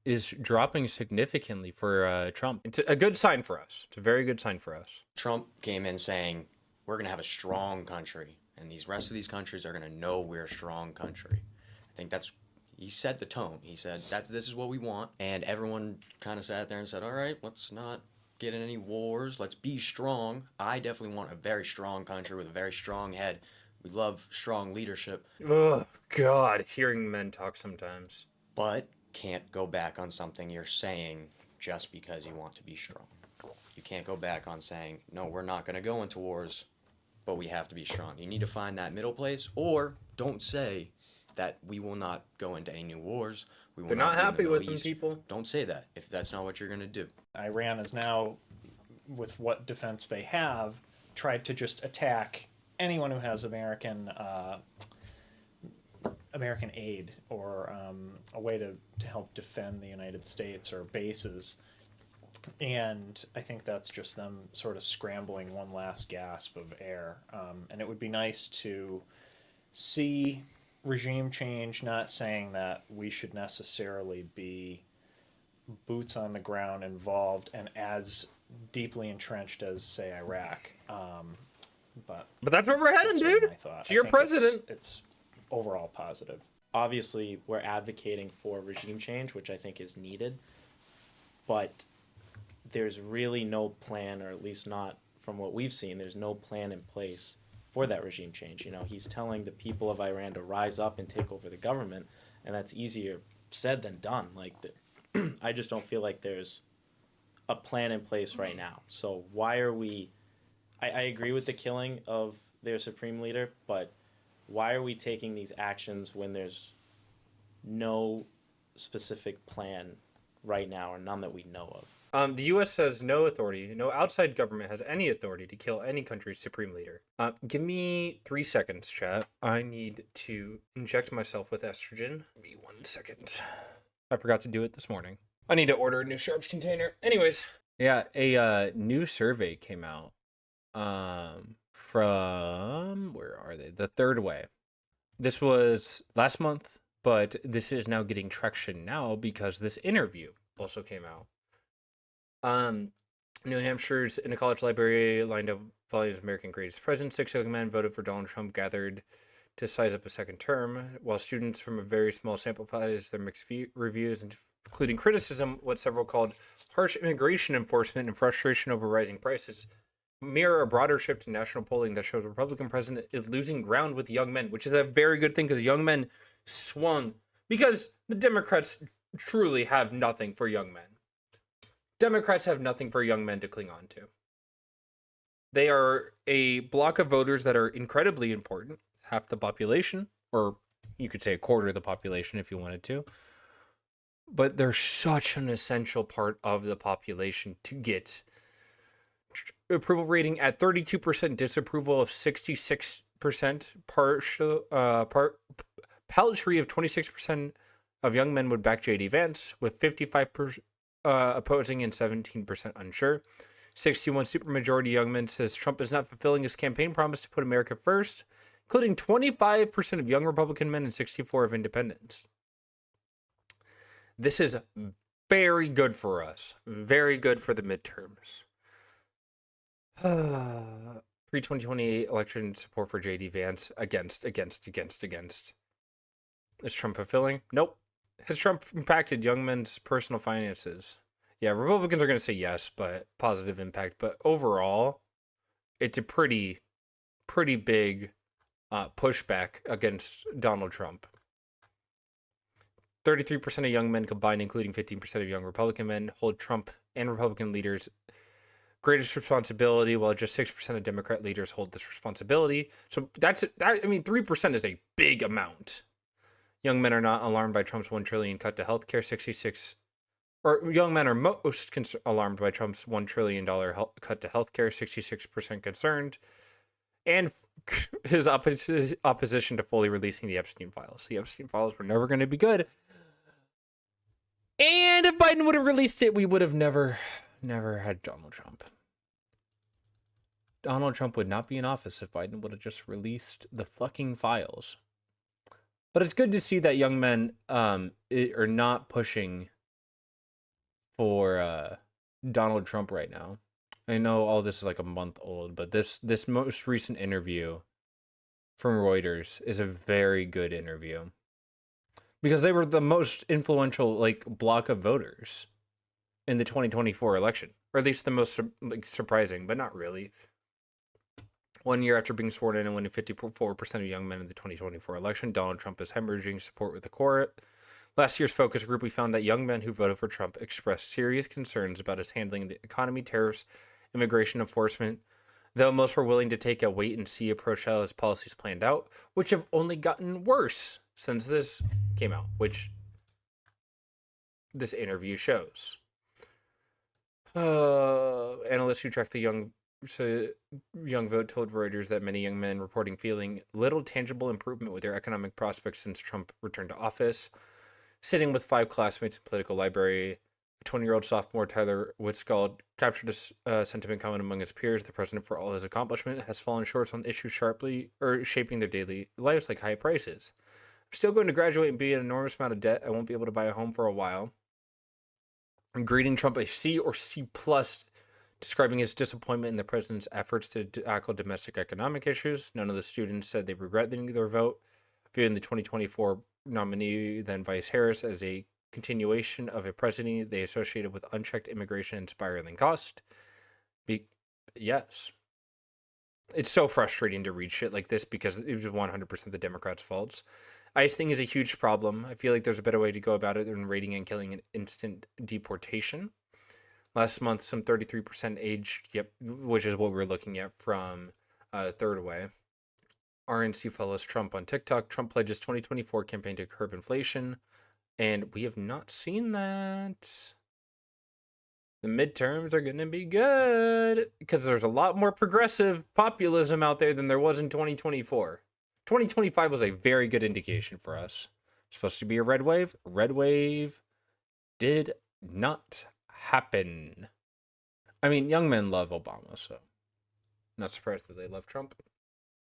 is dropping significantly for Trump. It's a good sign for us. It's a very good sign for us. Trump came in saying, we're going to have a strong country, and these rest of these countries are going to know we're a strong country. I think that's, he set the tone. He said, this is what we want. And everyone kind of sat there and said, all right, let's not get in any wars. Let's be strong. I definitely want a very strong country with a very strong head. We love strong leadership, Oh, God. Hearing men talk sometimes. but can't go back on something you're saying just because you want to be strong. You can't go back on saying, no, we're not going to go into wars, but we have to be strong. You need to find that middle place, or don't say that we will not go into any new wars. We will They're not not be in the happy Middle with them, East. people. Don't say that if that's not what you're going to do. Iran is now, with what defense they have, tried to just attack anyone who has American aid or a way to help defend the United States or bases. And I think that's just them sort of scrambling one last gasp of air. And it would be nice to see regime change, not saying that we should necessarily be boots on the ground involved and as deeply entrenched as, say, Iraq. But But that's where we're heading, that's sort of dude. my thought. It's I your think president. it's overall positive. Obviously, we're advocating for regime change, which I think is needed, but there's really no plan, or at least not from what we've seen, there's no plan in place for that regime change. You know, he's telling the people of Iran to rise up and take over the government, and that's easier said than done. Like, I just don't feel like there's a plan in place right now. So why are we? I agree with the killing of their supreme leader, but why are we taking these actions when there's no specific plan right now, or none that we know of? The U.S. has no authority, no outside government has any authority to kill any country's supreme leader. Give me 3 seconds, chat. I need to inject myself with estrogen. Give me 1 second. I forgot to do it this morning. I need to order a new Sharps container. Anyways, yeah, a new survey came out from, where are they? The Third Way. This was last month, but this is now getting traction now because this interview also came out. New Hampshire's in a college library lined up volumes of American Greatest Presidents. 6 young men voted for Donald Trump, gathered to size up a second term, while students from a very small sample size their mixed reviews, including criticism, what several called harsh immigration enforcement and frustration over rising prices, mirror a broader shift in national polling that shows the Republican president is losing ground with young men, which is a very good thing because young men swung because the Democrats truly have nothing for young men. Democrats have nothing for young men to cling on to. They are a block of voters that are incredibly important, half the population, or you could say a quarter of the population if you wanted to. But they're such an essential part of the population to get approval rating at 32%, disapproval of 66%, paltry of 26% of young men would back JD Vance, with 55% opposing and 17% unsure. 61 supermajority young men says Trump is not fulfilling his campaign promise to put America first, including 25% of young Republican men and 64% of independents. This is very good for us. Very good for the midterms. Pre-2028 election support for JD Vance against. Is Trump fulfilling? Nope. Has Trump impacted young men's personal finances? Yeah, Republicans are going to say yes, but positive impact. But overall, it's a pretty big pushback against Donald Trump. 33% of young men combined, including 15% of young Republican men, hold Trump and Republican leaders greatest responsibility, while just 6% of Democrat leaders hold this responsibility. So that 3% is a big amount. Young men are not alarmed by Trump's $1 trillion cut to healthcare. 66, or young men are most alarmed by Trump's $1 trillion cut to healthcare. 66% concerned, and his opposition to fully releasing the Epstein files. The Epstein files were never going to be good, and if Biden would have released it, we would have never had Donald Trump. Donald Trump would not be in office if Biden would have just released the fucking files. But it's good to see that young men are not pushing for Donald Trump right now. I know all this is like a month old, but this most recent interview from Reuters is a very good interview because they were the most influential like block of voters in the 2024 election, or at least the most surprising, but not really. 1 year after being sworn in and winning 54% of young men in the 2024 election, Donald Trump is hemorrhaging support with the court. Last year's focus group, we found that young men who voted for Trump expressed serious concerns about his handling the economy, tariffs, immigration enforcement, though most were willing to take a wait-and-see approach how his policies planned out, which have only gotten worse since this came out, which this interview shows. Analysts who track the young vote told Reuters that many young men reporting feeling little tangible improvement with their economic prospects since Trump returned to office. Sitting with 5 classmates in political library, a 20-year-old sophomore, Tyler Whitskald, captured a sentiment common among his peers. The president, for all his accomplishment, has fallen short on issues shaping their daily lives, like high prices. I'm still going to graduate and be an enormous amount of debt. I won't be able to buy a home for a while. I'm grading Trump a C or C+, describing his disappointment in the president's efforts to tackle domestic economic issues. None of the students said they regret their vote, viewing the 2024 nominee, then Vice Harris, as a continuation of a presidency they associated with unchecked immigration and spiraling cost. Yes. It's so frustrating to read shit like this because it was 100% the Democrats' faults. ICE thing is a huge problem. I feel like there's a better way to go about it than raiding and killing an instant deportation. Last month, some 33% aged, which is what we're looking at from Third Way. RNC follows Trump on TikTok. Trump pledges 2024 campaign to curb inflation, and we have not seen that. The midterms are going to be good because there's a lot more progressive populism out there than there was in 2024. 2025 was a very good indication for us. Supposed to be a red wave. Red wave did not happen. I mean, young men love Obama, so not surprised that they love Trump.